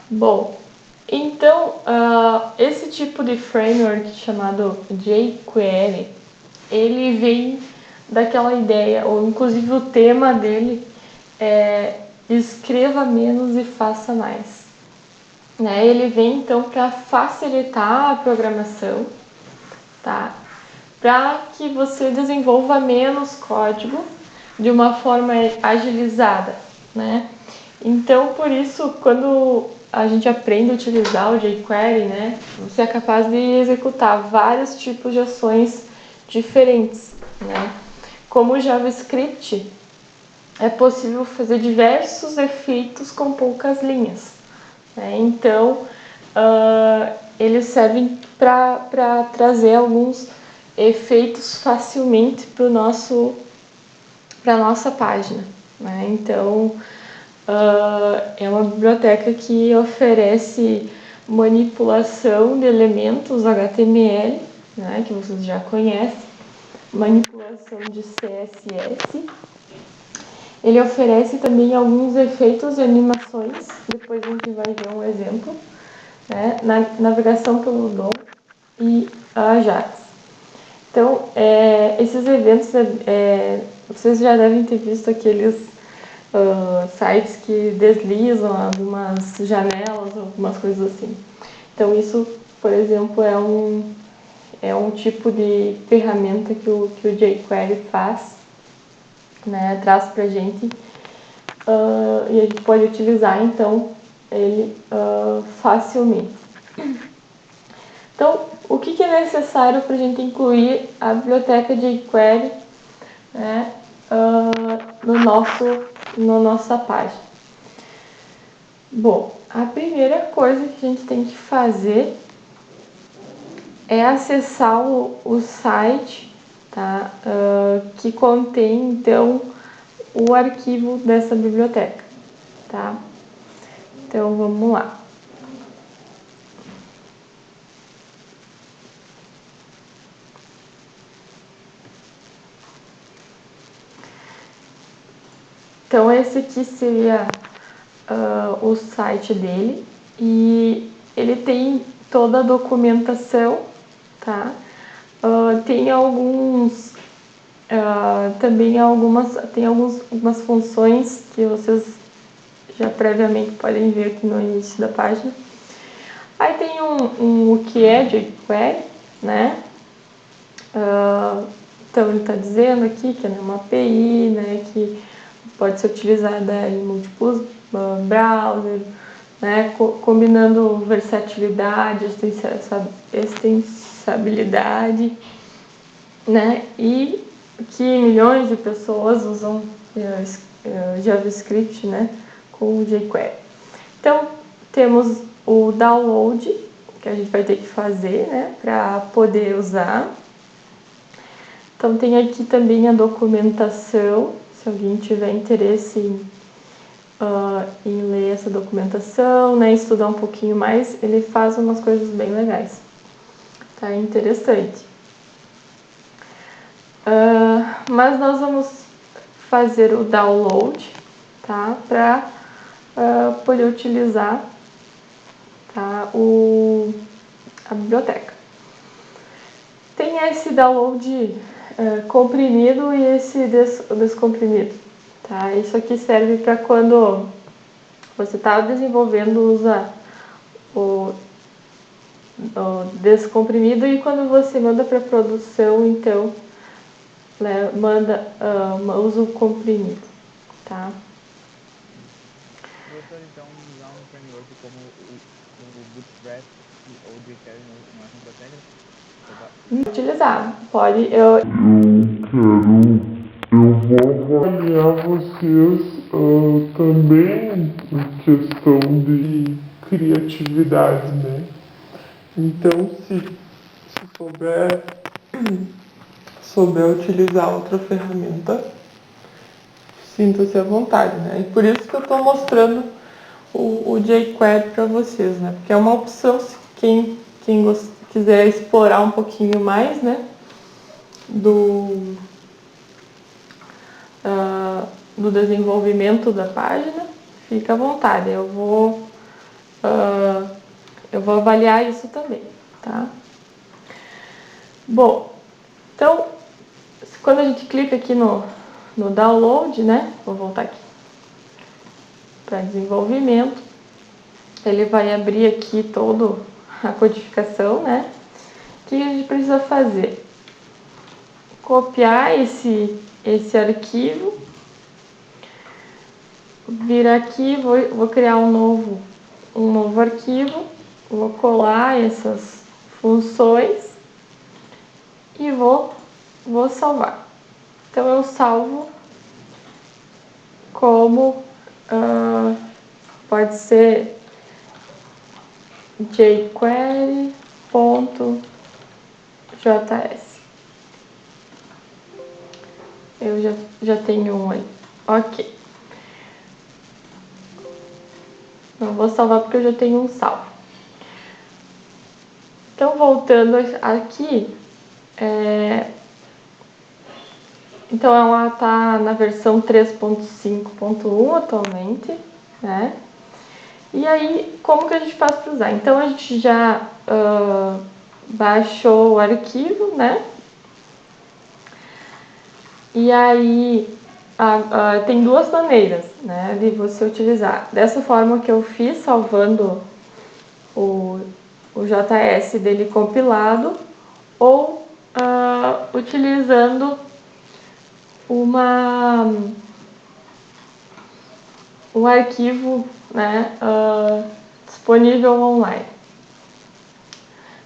Bom, então esse tipo de framework chamado jQuery, ele vem daquela ideia, ou inclusive o tema dele é escreva menos e faça mais. Né? Ele vem então para facilitar a programação, tá? Para que você desenvolva menos código de uma forma agilizada, né? Então, por isso, quando a gente aprende a utilizar o jQuery, né, você é capaz de executar vários tipos de ações diferentes, né? Como o JavaScript, é possível fazer diversos efeitos com poucas linhas, né? Então, eles servem para trazer alguns efeitos facilmente para a nossa página, né? Então, é uma biblioteca que oferece manipulação de elementos HTML, né, que vocês já conhecem, manipulação de CSS. Ele oferece também alguns efeitos e animações, depois a gente vai ver um exemplo, né, navegação pelo DOM e Ajax. Então, esses eventos, vocês já devem ter visto aqueles sites que deslizam algumas janelas, algumas coisas assim. Então, isso, por exemplo, é um tipo de ferramenta que o jQuery faz, né, traz pra gente, e a gente pode utilizar, então, ele facilmente. Então, o que é necessário para a gente incluir a biblioteca jQuery, né, na nossa página? Bom, a primeira coisa que a gente tem que fazer é acessar o site, tá, que contém, então, o arquivo dessa biblioteca, tá? Então, vamos lá. Então, esse aqui seria o site dele e ele tem toda a documentação, tá? Tem alguns também algumas funções que vocês já previamente podem ver aqui no início da página. Aí tem o que é jQuery, né? Então ele está dizendo aqui que é uma API, né? Que pode ser utilizada em múltiplos browsers, né? Combinando versatilidade, extensibilidade, né? E que milhões de pessoas usam JavaScript, né? Com o jQuery. Então, temos o download, que a gente vai ter que fazer, né? Para poder usar. Então, tem aqui também a documentação, se alguém tiver interesse em ler essa documentação, né? Estudar um pouquinho mais, ele faz umas coisas bem legais. Tá interessante. Mas nós vamos fazer o download, tá? Para poder utilizar, tá? A biblioteca. Tem esse download comprimido e esse descomprimido, tá? Isso aqui serve para quando você está desenvolvendo, usa o descomprimido, e quando você manda para produção, então usa o comprimido, tá? Professor, então usar um framework como o Bootstrap ou o jQuery não é contra-regra? Utilizar, pode. Eu vou avaliar vocês também em questão de criatividade, né? Então, se souber utilizar outra ferramenta, sinta-se à vontade, né? E por isso que eu estou mostrando o jQuery para vocês, né? Porque é uma opção se quem quiser explorar um pouquinho mais, né? Do desenvolvimento da página, fica à vontade. Eu vou eu vou avaliar isso também, tá? Bom, então, quando a gente clica aqui no download, né? Vou voltar aqui para desenvolvimento. Ele vai abrir aqui toda a codificação, né? O que a gente precisa fazer? Copiar esse arquivo, vir aqui, vou criar um novo arquivo, vou colar essas funções e vou salvar. Então eu salvo como pode ser jQuery.js. Eu já tenho um aí. Ok. Não vou salvar porque eu já tenho um salvo. Então, voltando aqui, então ela está na versão 3.5.1 atualmente, né? E aí, como que a gente faz para usar? Então, a gente já baixou o arquivo, né? E aí, tem duas maneiras, né, de você utilizar. Dessa forma que eu fiz, salvando o JS dele compilado, ou utilizando um arquivo, né, disponível online,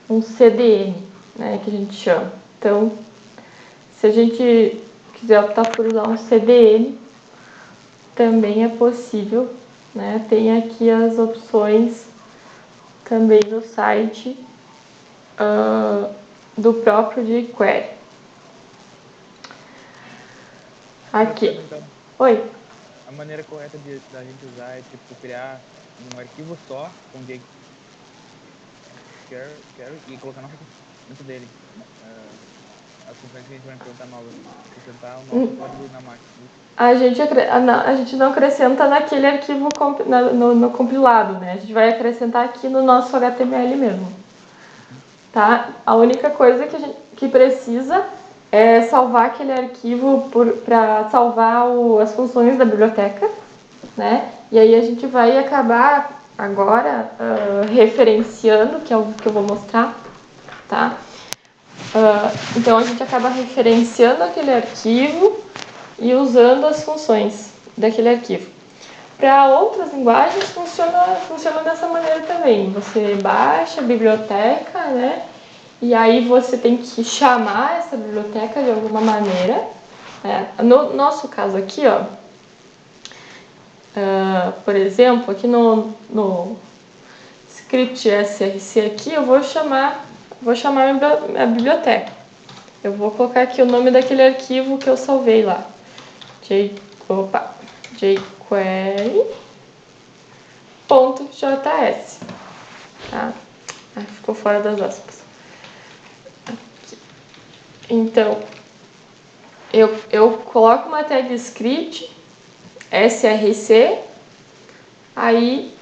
um CDN, né, que a gente chama. Então, se a gente quiser optar por usar um CDN, também é possível, né? Tem aqui as opções também no site do próprio jQuery. Aqui. Oi. A maneira correta da gente usar é tipo criar um arquivo só com jQuery e colocar nossa dentro dele. As funções que a gente vai implementar novas, acrescentar o nosso código na máquina. A gente não acrescenta naquele arquivo no compilado, né? A gente vai acrescentar aqui no nosso HTML mesmo. Tá? A única coisa que precisa é salvar aquele arquivo para salvar as funções da biblioteca, né? E aí a gente vai acabar agora referenciando, que é o que eu vou mostrar, tá? Então a gente acaba referenciando aquele arquivo e usando as funções daquele arquivo. Para outras linguagens funciona dessa maneira também. Você baixa a biblioteca, né? E aí você tem que chamar essa biblioteca de alguma maneira. No nosso caso aqui, ó, por exemplo, aqui no script src aqui, eu vou chamar a biblioteca. Eu vou colocar aqui o nome daquele arquivo que eu salvei lá. jQuery.js. Tá? Ficou fora das aspas. Aqui. Então, eu coloco uma tag script src, aí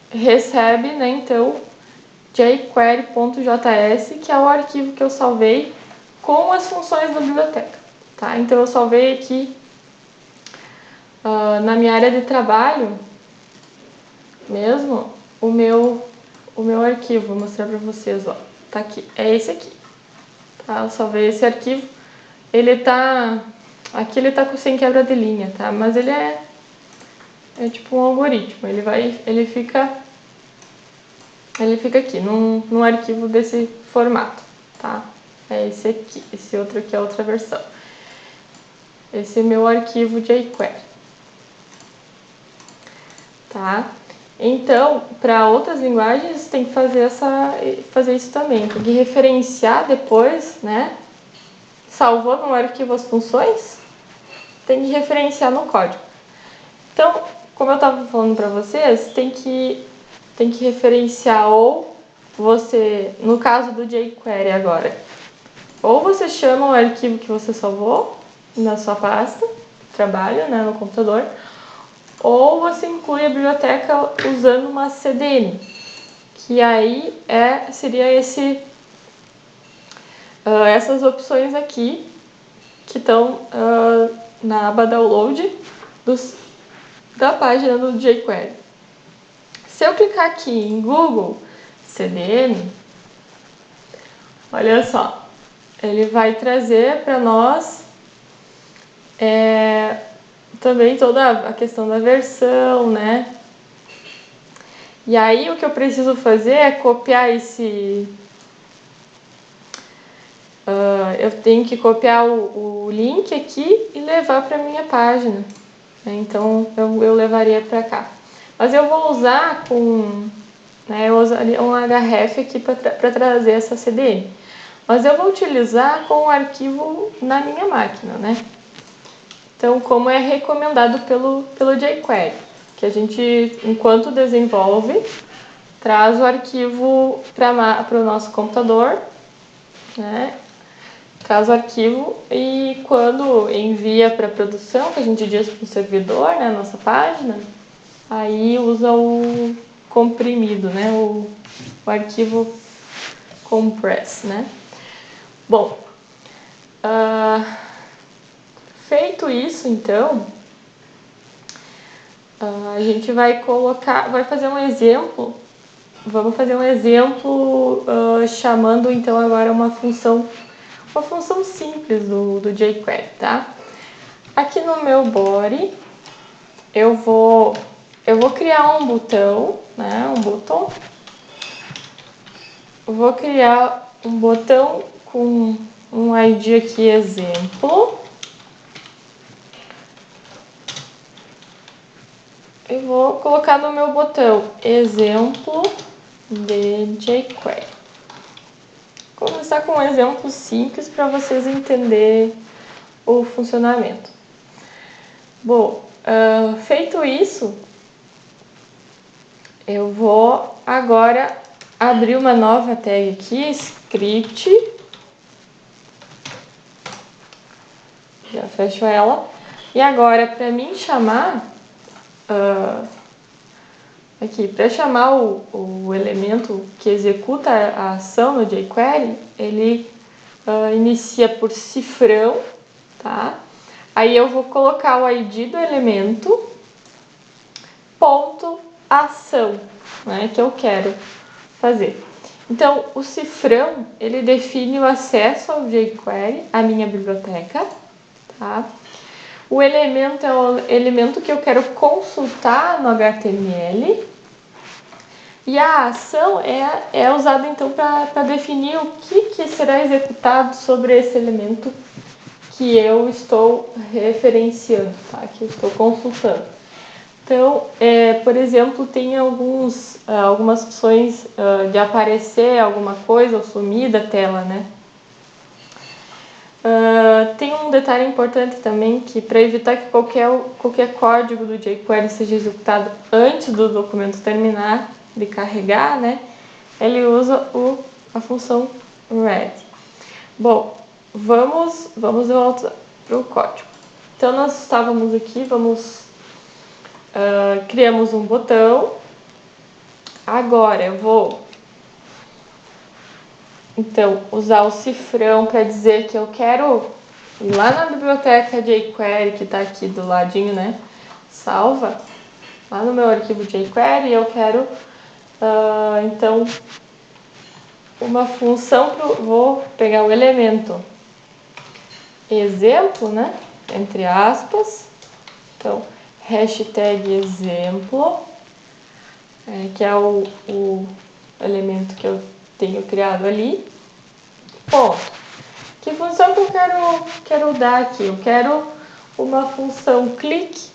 recebe, né, então, jQuery.js, que é o arquivo que eu salvei com as funções da biblioteca. Tá? Então, eu salvei aqui na minha área de trabalho mesmo o meu arquivo. Vou mostrar para vocês, ó. Tá aqui, é esse aqui. Tá? Eu salvei esse arquivo. Aqui ele tá sem quebra de linha, tá? Mas ele é tipo um algoritmo. Ele fica aqui num arquivo desse formato, tá? É esse aqui. Esse outro aqui é outra versão. Esse é meu arquivo jQuery. Tá? Então, para outras linguagens, tem que fazer isso também. Tem que referenciar depois, né? Salvou no arquivo as funções, tem que referenciar no código. Então, como eu estava falando para vocês, tem que referenciar ou você, no caso do jQuery agora, ou você chama o arquivo que você salvou na sua pasta de trabalho, né, no computador, ou você inclui a biblioteca usando uma CDN, que aí seria essas opções aqui que estão na aba download da página do jQuery. Se eu clicar aqui em Google CDN, olha só, ele vai trazer para nós também toda a questão da versão, né? E aí o que eu preciso fazer é copiar eu tenho que copiar o link aqui e levar para minha página. Então eu levaria para cá. Mas eu vou usar eu usaria um href aqui para trazer essa CDN. Mas eu vou utilizar com o arquivo na minha máquina, né? Então, como é recomendado pelo jQuery, que a gente, enquanto desenvolve, traz o arquivo para o nosso computador, né? Traz o arquivo e quando envia para produção, que a gente diz para o servidor, né, nossa página, aí usa o comprimido, né, o arquivo compress, né. Bom, feito isso, então, a gente vai fazer um exemplo. Vamos fazer um exemplo chamando então agora uma função simples do jQuery, tá? Aqui no meu body eu vou criar um botão, né? Vou criar um botão com um ID aqui exemplo. Eu vou colocar no meu botão exemplo de jQuery. Vou começar com um exemplo simples para vocês entenderem o funcionamento. Bom, feito isso, eu vou agora abrir uma nova tag aqui, script. Já fecho ela. E agora, para mim chamar, aqui, para chamar o elemento que executa a ação no jQuery, ele inicia por cifrão, tá? Aí eu vou colocar o ID do elemento, ponto ação, né, que eu quero fazer. Então, o cifrão, ele define o acesso ao jQuery, a minha biblioteca, tá? O elemento é o elemento que eu quero consultar no HTML. E a ação é usada então para definir o que será executado sobre esse elemento que eu estou referenciando, tá? Que eu estou consultando. Então, por exemplo, tem algumas opções de aparecer alguma coisa ou sumir da tela, né? Tem um detalhe importante também, que para evitar que qualquer código do jQuery seja executado antes do documento terminar de carregar, né, ele usa a função read. Bom, vamos de volta para o código. Então, nós estávamos aqui, criamos um botão. Agora eu vou então usar o cifrão para dizer que eu quero ir lá na biblioteca jQuery que está aqui do ladinho, né? Salva lá no meu arquivo jQuery. Eu quero então uma função vou pegar o elemento exemplo, né? Entre aspas. Então, hashtag exemplo, que é o elemento que eu tenho criado ali. Ponto. Que função que eu quero dar aqui? Eu quero uma função click.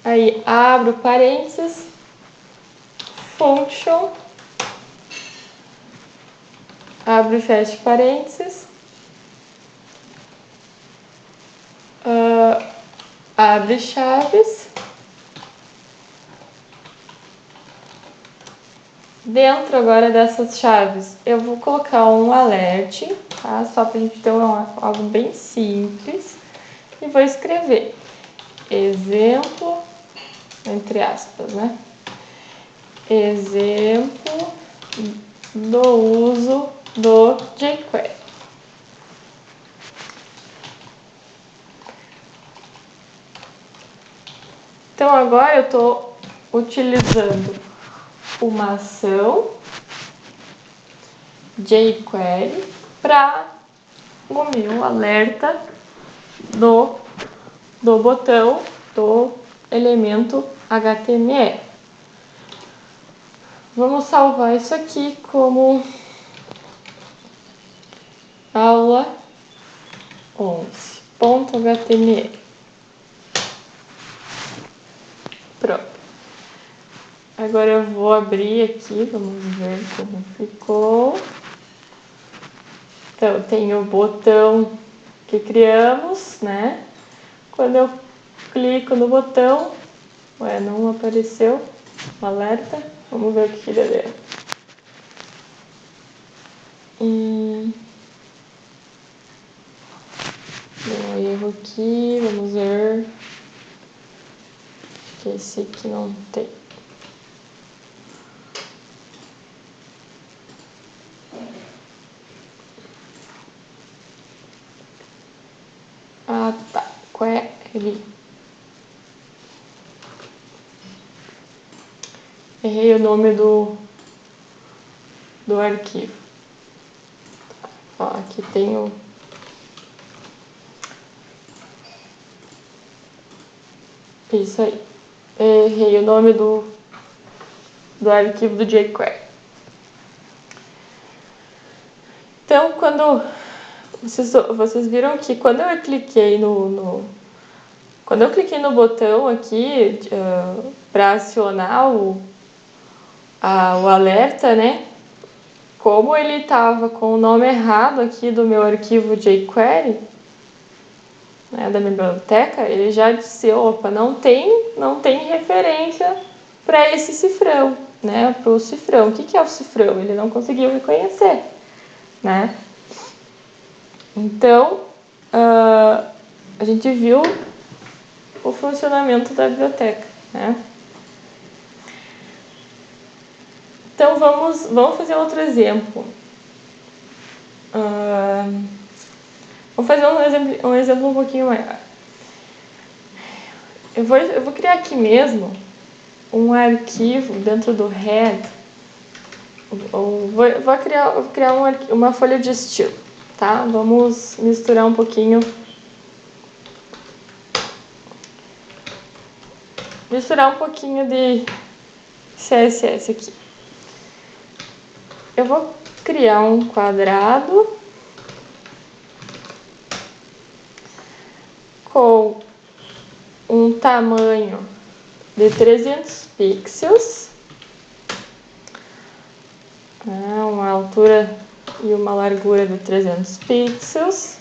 Aí abro parênteses, function, abro e fecho parênteses, abre chaves. Dentro agora dessas chaves, eu vou colocar um alert, tá? Só para a gente ter algo bem simples. E vou escrever exemplo, entre aspas, né? Exemplo do uso do jQuery. Então agora eu estou utilizando uma ação jQuery para o meu alerta do botão do elemento HTML. Vamos salvar isso aqui como aula 11.html. Pronto. Agora eu vou abrir aqui, vamos ver como ficou. Então, tem o botão que criamos, né? Quando eu clico no botão, não apareceu o alerta. Vamos ver o que ele deu. Deu um erro aqui, vamos ver. Acho que esse aqui não tem. Ah, tá. Query. Errei o nome do arquivo. Ó, aqui tem o... Isso aí. Errei o nome do arquivo do jQuery. Então, quando... Vocês viram que quando eu cliquei quando eu cliquei no botão aqui para acionar o alerta, né? Como ele estava com o nome errado aqui do meu arquivo jQuery, né, da minha biblioteca, ele já disse, opa, não tem referência para esse cifrão, né? Para o cifrão. O que é o cifrão? Ele não conseguiu reconhecer, né? Então, a gente viu o funcionamento da biblioteca, né? Então, vamos fazer outro exemplo. Vamos fazer um exemplo um pouquinho maior. Eu vou criar aqui mesmo um arquivo dentro do head. Vou criar uma folha de estilo, tá? Vamos misturar um pouquinho. Misturar um pouquinho de CSS aqui. Eu vou criar um quadrado com um tamanho de 300 pixels, uma altura e uma largura de 300 pixels.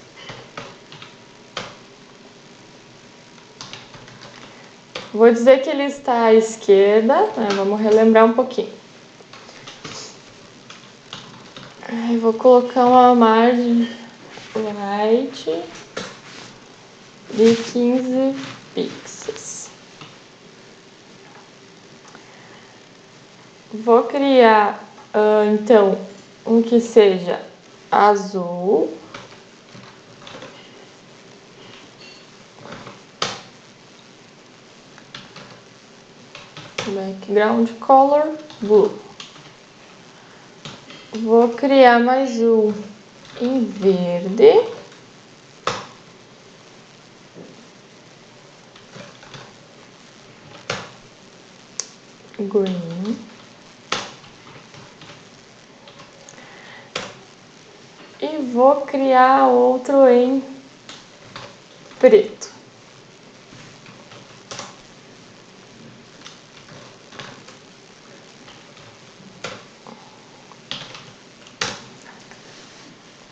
Vou dizer que ele está à esquerda, né? Vamos relembrar um pouquinho. Vou colocar uma margem right de 15 pixels. Vou criar, então, um que seja azul. Background color blue. Vou criar mais um em verde. Green. E vou criar outro em preto.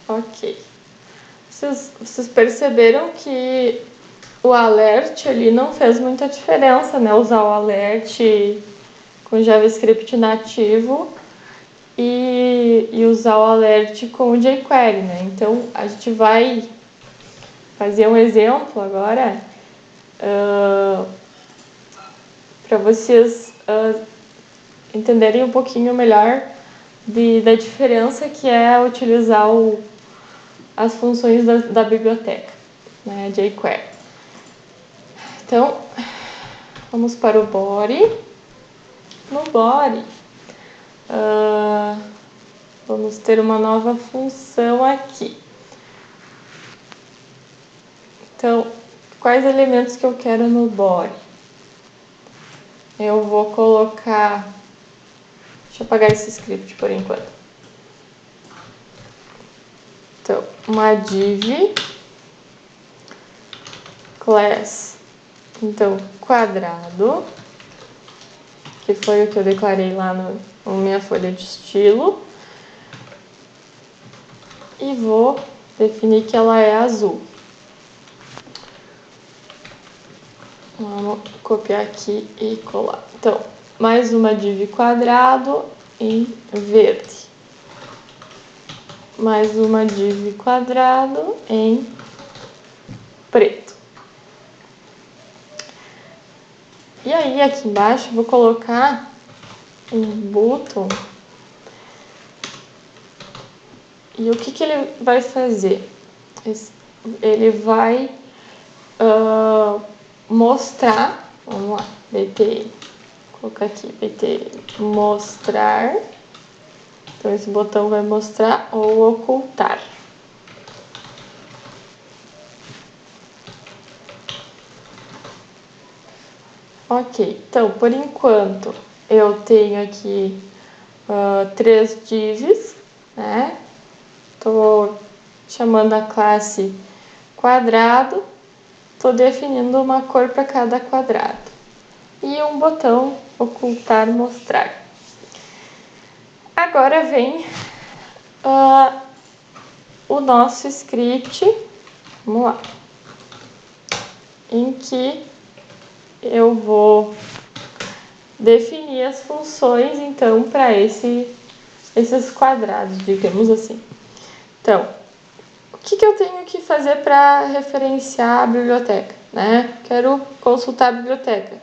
Ok. Vocês perceberam que o alert ali não fez muita diferença, né? Usar o alert com JavaScript nativo e usar o alert com o jQuery, né? Então, a gente vai fazer um exemplo agora para vocês entenderem um pouquinho melhor da diferença que é utilizar as funções da biblioteca, né, jQuery. Então, vamos para o body. No body, vamos ter uma nova função aqui. Então, quais elementos que eu quero no body? Eu vou colocar... Deixa eu apagar esse script por enquanto. Então, uma div class, então, quadrado, que foi o que eu declarei lá na minha folha de estilo. E vou definir que ela é azul. Vamos copiar aqui e colar. Então, mais uma div quadrado em verde. Mais uma div quadrado em preto. E aí, aqui embaixo, vou colocar um button. E o que ele vai fazer? Ele vai mostrar, vamos lá, vou colocar aqui, mostrar. Então, esse botão vai mostrar ou ocultar. Ok, então, por enquanto, eu tenho aqui 3 divs, né? Estou chamando a classe quadrado, estou definindo uma cor para cada quadrado. E um botão ocultar, mostrar. Agora vem o nosso script, vamos lá, em que eu vou definir as funções, então, para esses quadrados, digamos assim. Então, o que eu tenho que fazer para referenciar a biblioteca, né? Quero consultar a biblioteca.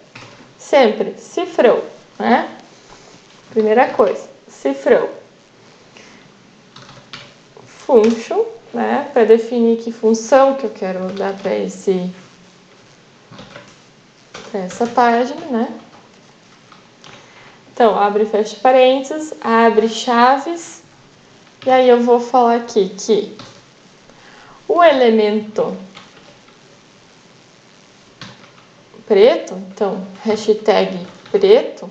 Sempre, cifrão, né? Primeira coisa, cifrão. Function, né? Para definir que função que eu quero dar para essa página, né? Então, abre e fecha parênteses, abre chaves, e aí eu vou falar aqui que o elemento preto, então, hashtag preto,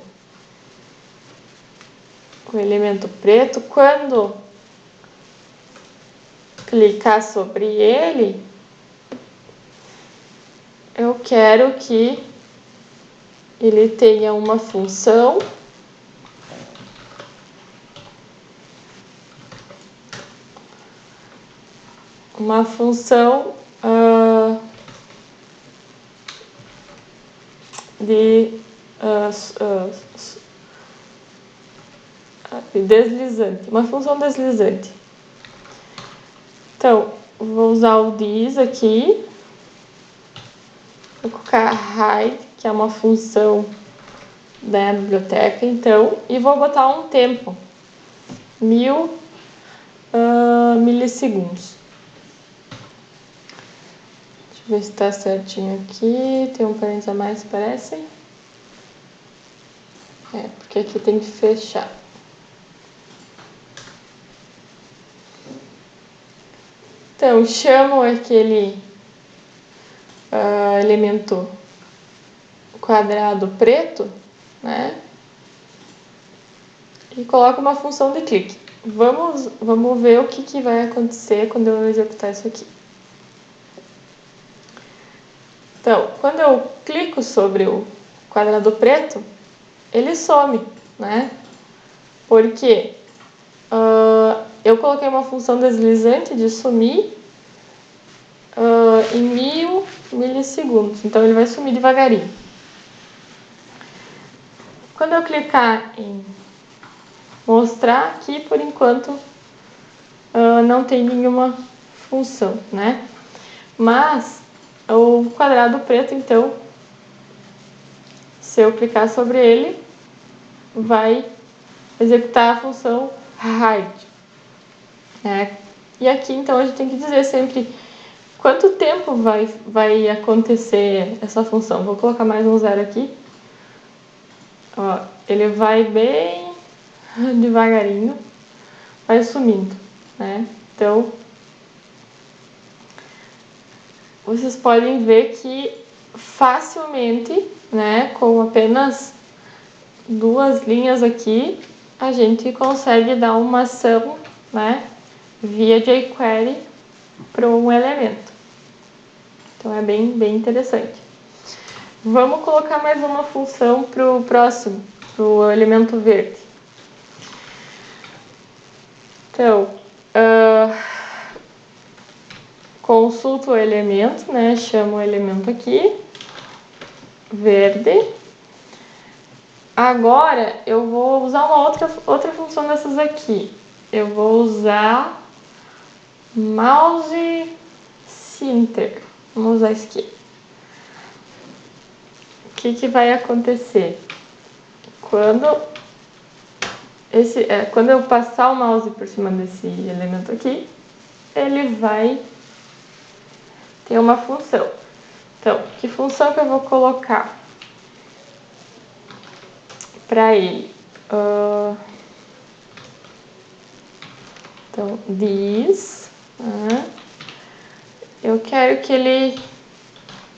o elemento preto, quando clicar sobre ele, eu quero que ele tenha uma função deslizante, uma função deslizante. Então, vou usar o this aqui, vou colocar hide, que é uma função da biblioteca, então, e vou botar um tempo, 1000 milissegundos. Deixa eu ver se está certinho aqui, tem um parênteses a mais, parece? Porque aqui tem que fechar. Então, chamo aquele elemento quadrado preto, né? E coloco uma função de clique. Vamos ver o que vai acontecer quando eu executar isso aqui. Então, quando eu clico sobre o quadrado preto, ele some, né? Porque eu coloquei uma função deslizante de sumir em 1000 milissegundos. Então, ele vai sumir devagarinho. Quando eu clicar em mostrar, aqui, por enquanto, não tem nenhuma função, né? Mas, O quadrado preto, então, se eu clicar sobre ele, vai executar a função hide. E aqui, então, a gente tem que dizer sempre quanto tempo vai acontecer essa função. Vou colocar mais um zero aqui. Ó, ele vai bem devagarinho, vai sumindo, né? Então, vocês podem ver que facilmente, né, com apenas 2 linhas aqui, a gente consegue dar uma ação, né, via jQuery para um elemento. Então é bem interessante. Vamos colocar mais uma função para o próximo, para o elemento verde. Então, consulto o elemento, né? Chamo o elemento aqui, verde. Agora eu vou usar uma outra função dessas aqui. Eu vou usar mouse center. Vamos usar isso aqui. O que vai acontecer? Quando eu passar o mouse por cima desse elemento aqui, ele vai ter uma função. Então, que função que eu vou colocar para ele? Então, this. Eu quero que ele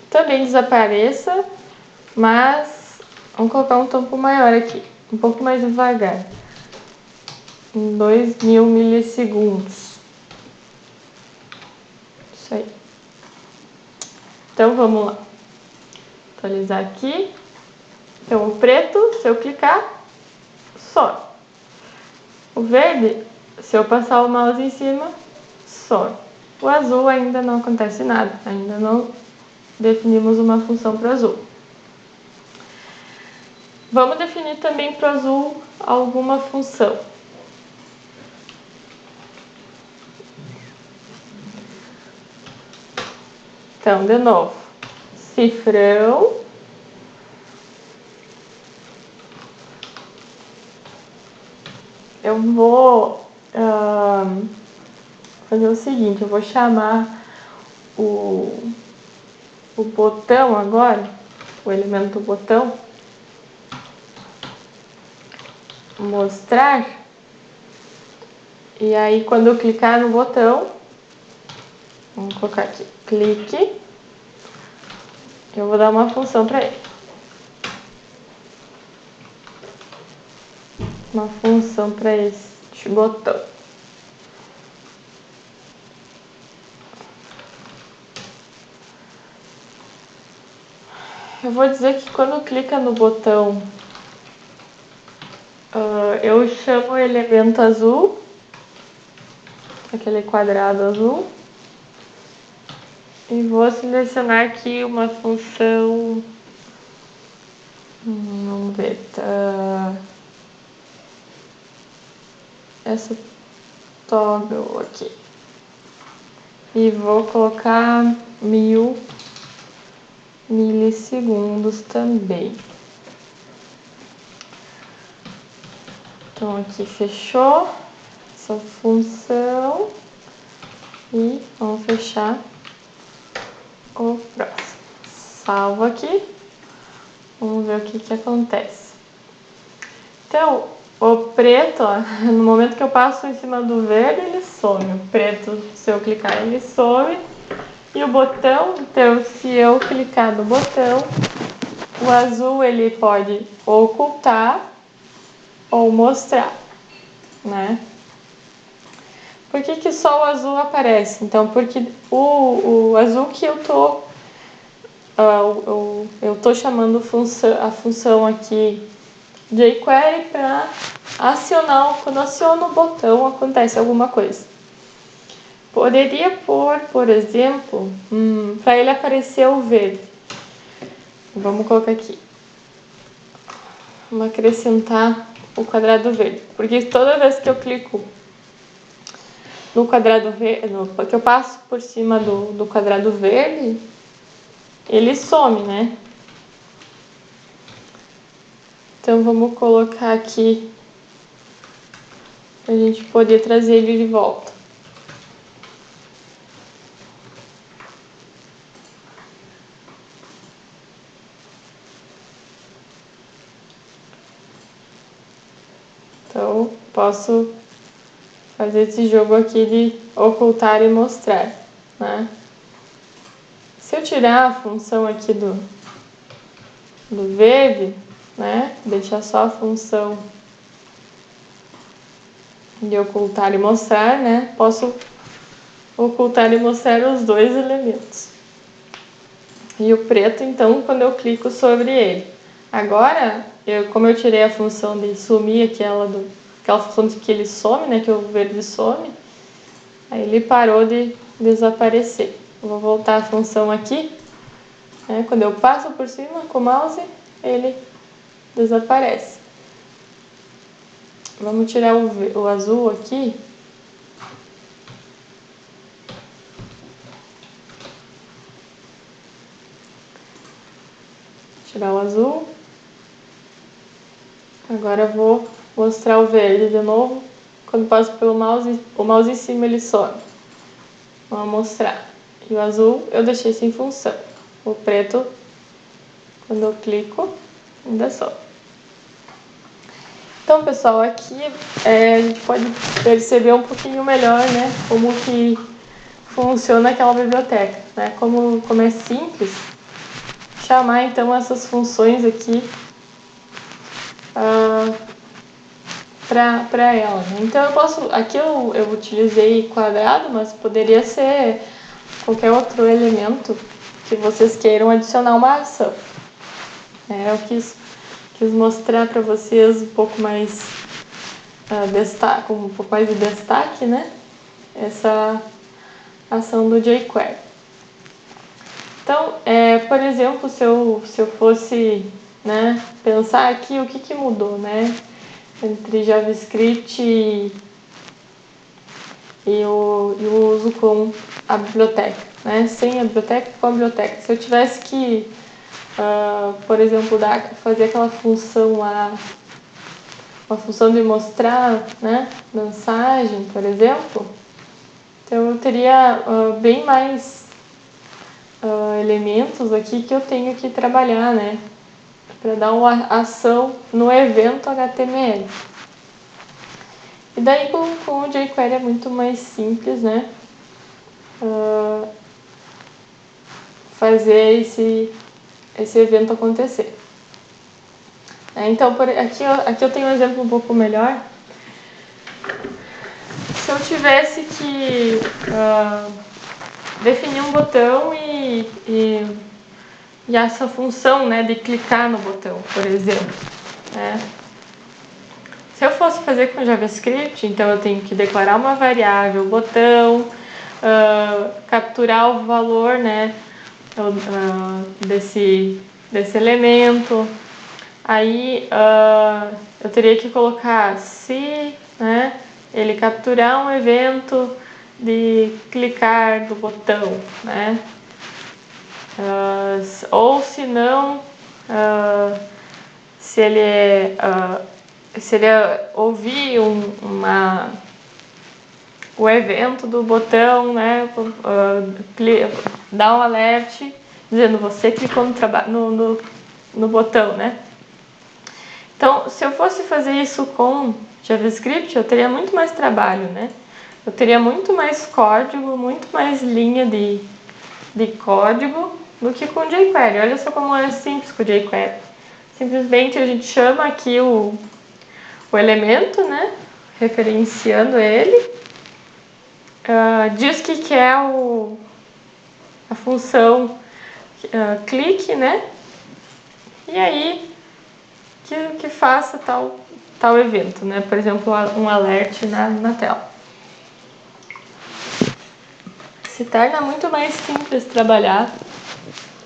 também desapareça, mas vamos colocar um tempo maior aqui, um pouco mais devagar, em 2000 milissegundos. Isso aí. Então vamos lá, atualizar aqui. Então o preto, se eu clicar, sobe. O verde, se eu passar o mouse em cima, sobe. O azul ainda não acontece nada, ainda não definimos uma função para o azul. Vamos definir também para o azul alguma função. Então, de novo, cifrão. Eu vou fazer o seguinte, eu vou chamar o botão agora, o elemento botão, mostrar, e aí quando eu clicar no botão, vamos colocar aqui, clique, eu vou dar uma função para ele. Uma função para este botão. Eu vou dizer que quando clica no botão, eu chamo o elemento azul, aquele quadrado azul, e vou selecionar aqui uma função, vamos ver, essa toggle aqui, e vou colocar 1000 milissegundos também. Então aqui fechou essa função e vamos fechar o próximo. Salvo aqui, vamos ver o que acontece. Então o preto, ó, no momento que eu passo em cima do verde, ele some. O preto, se eu clicar, ele some. E o botão, então, se eu clicar no botão, o azul ele pode ocultar ou mostrar, né? Por que só o azul aparece? Então, porque o azul que eu tô chamando a função aqui jQuery para acionar, quando aciono o botão acontece alguma coisa. Poderia pôr, por exemplo, para ele aparecer o verde. Vamos colocar aqui. Vamos acrescentar o quadrado verde. Porque toda vez que eu clico no quadrado verde, que eu passo por cima do quadrado verde, ele some, né? Então vamos colocar aqui pra gente poder trazer ele de volta. Então posso fazer esse jogo aqui de ocultar e mostrar, né? Se eu tirar a função aqui do verde, né? Deixar só a função de ocultar e mostrar, né? Posso ocultar e mostrar os dois elementos. E o preto, então, quando eu clico sobre ele. Agora, como eu tirei a função de sumir, aquela função de que ele some, né? Que o verde some, aí ele parou de desaparecer. Eu vou voltar a função aqui, né? Quando eu passo por cima com o mouse, ele desaparece. Vamos tirar o azul aqui. Tirar o azul. Agora eu vou mostrar o verde de novo. Quando passo pelo mouse, o mouse em cima ele some. Vamos mostrar. E o azul eu deixei sem função. O preto, quando eu clico, ainda sobe. Então, pessoal, aqui a gente pode perceber um pouquinho melhor, né, como que funciona aquela biblioteca, né? Como é simples chamar então essas funções aqui para ela, né? Então eu posso, aqui eu utilizei quadrado, mas poderia ser qualquer outro elemento que vocês queiram adicionar uma ação. Eu quis mostrar para vocês um pouco mais destaque, um pouco mais de destaque, né? Essa ação do jQuery. Então, por exemplo, se eu fosse, né, pensar aqui o que mudou, né, entre JavaScript e o uso com a biblioteca, né, sem a biblioteca com a biblioteca. Se eu tivesse que, por exemplo, fazer aquela função lá, uma função de mostrar, né, mensagem, por exemplo, então eu teria bem mais elementos aqui que eu tenho que trabalhar, né, para dar uma ação no evento HTML. E daí com o jQuery é muito mais simples, né, fazer esse evento acontecer. Então aqui eu tenho um exemplo um pouco melhor. Se eu tivesse que definir um botão e essa função, né, de clicar no botão, por exemplo, né? Se eu fosse fazer com JavaScript, então eu tenho que declarar uma variável botão, capturar o valor, né, desse elemento. Aí eu teria que colocar se, né, ele capturar um evento de clicar do botão, né? Ou se não, se ele ouvir o evento do botão, né, dá um alert dizendo você clicou no botão, né? Então, se eu fosse fazer isso com JavaScript, eu teria muito mais trabalho, né? Eu teria muito mais código, muito mais linha de código do que com jQuery. Olha só como é simples com jQuery. Simplesmente a gente chama aqui o elemento, né? Referenciando ele. Diz que é a função clique, né? E aí que faça tal evento, né? Por exemplo, um alert na tela. Se torna muito mais simples trabalhar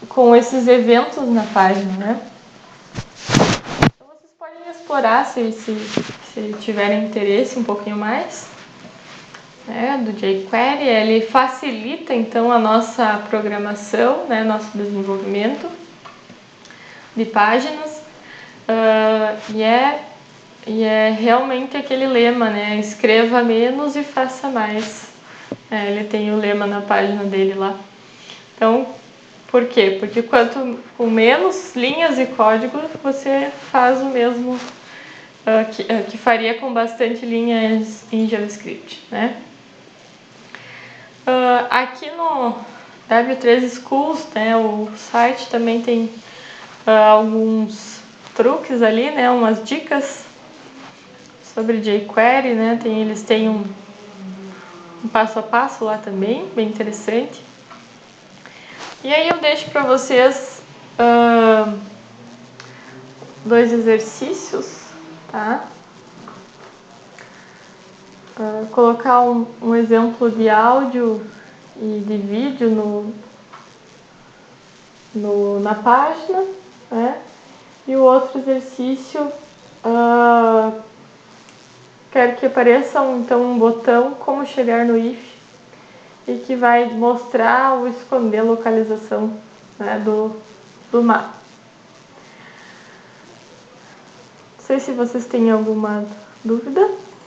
com esses eventos na página, né? Então vocês podem explorar se tiverem interesse um pouquinho mais. né, do jQuery. Ele facilita então a nossa programação, né, nosso desenvolvimento de páginas, e é realmente aquele lema, né, escreva menos e faça mais. Ele tem o lema na página dele lá. Então, por quê? Porque com menos linhas de código você faz o mesmo que faria com bastante linhas em JavaScript, né? Aqui no W3 Schools, né, o site também tem alguns truques ali, né, umas dicas sobre jQuery, né? Eles têm um passo a passo lá também, bem interessante. E aí eu deixo para vocês 2 exercícios, tá? Colocar um exemplo de áudio e de vídeo na página, né? E o outro exercício, quero que apareça então um botão como chegar no if, e que vai mostrar ou esconder a localização, né, do mapa. Não sei se vocês têm alguma dúvida.